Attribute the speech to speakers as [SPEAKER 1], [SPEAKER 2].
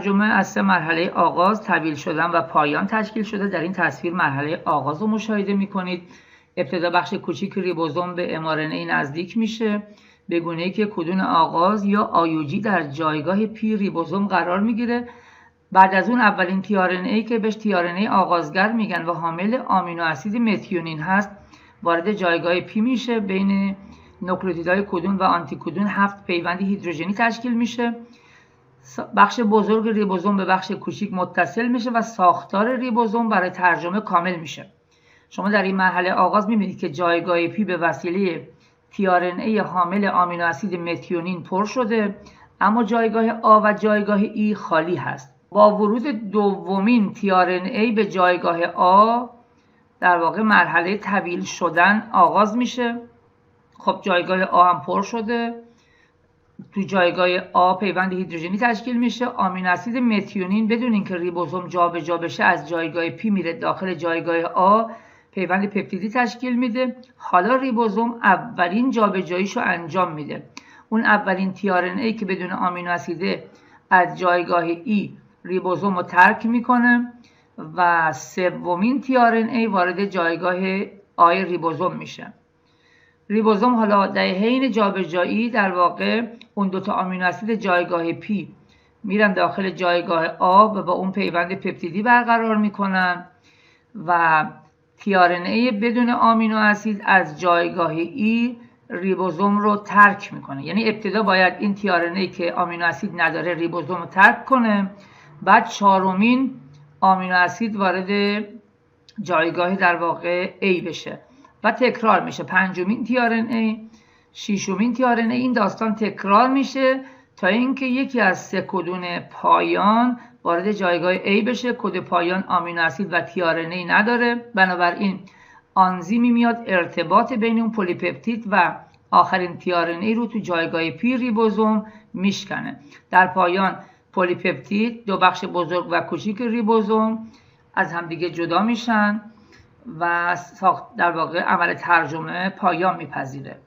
[SPEAKER 1] ترجمه از 3 مرحله آغاز، طویل شدن و پایان تشکیل شده. در این تصویر مرحله آغاز رو مشاهده می‌کنید. ابتدا بخش کوچیک ریبوزوم به mRNA نزدیک میشه، به گونه‌ای که کدون آغاز یا آیوجی در جایگاه پی ریبوزوم قرار میگیره. بعد از اون اولین tRNA که بهش tRNA آغازگر میگن و حامل آمینو اسید متیونین هست وارد جایگاه پی میشه. بین نوکلئوتیدهای کدون و آنتی کدون 7 پیوند هیدروژنی تشکیل میشه. بخش بزرگ ریبوزوم به بخش کوچیک متصل میشه و ساختار ریبوزوم برای ترجمه کامل میشه. شما در این مرحله آغاز میبینید که جایگاه پی به وسیله tRNA حامل آمینو اسید متیونین پر شده، اما جایگاه آ و جایگاه ای خالی هست. با ورود دومین tRNA به جایگاه آ در واقع مرحله طویل شدن آغاز میشه. خب جایگاه آ هم پر شده. تو جایگاه آ پیوند هیدروژنی تشکیل میشه. آمینو اسید متیونین بدون اینکه ریبوزوم جابجا بشه از جایگاه پی میره داخل جایگاه آ، پیوند پپتیدی تشکیل میده. حالا ریبوزوم اولین جابجاییشو انجام میده. اون اولین tRNA که بدون آمینو اسید از جایگاه ای ریبوزوم رو ترک میکنه و سومین tRNA وارد جایگاه آی ریبوزوم میشه. ریبوزوم حالا در حین جابجایی در واقع اون دوتا آمینو اسید جایگاه پی میرن داخل جایگاه آ و با اون پیوند پپتیدی برقرار میکنن و tRNA بدون آمینو اسید از جایگاه ای ریبوزوم رو ترک میکنه. یعنی ابتدا باید این tRNA که آمینو اسید نداره ریبوزوم رو ترک کنه، بعد چهارمین آمینو اسید وارد جایگاه در واقع A بشه و تکرار میشه. پنجمین tRNA، ششمین tRNA، این داستان تکرار میشه تا اینکه یکی از 3 کدون پایان وارد جایگاه A بشه. کد پایان آمینو اسید و tRNA نداره، بنابراین آنزیمی میاد ارتباط بین اون پلیپپتید و آخرین tRNA رو تو جایگاه پی ریبوزوم میشکنه. در پایان پلیپپتید، 2 بخش بزرگ و کوچیک ریبوزوم از همدیگه جدا میشن و در واقع عمل ترجمه پایان میپذیره.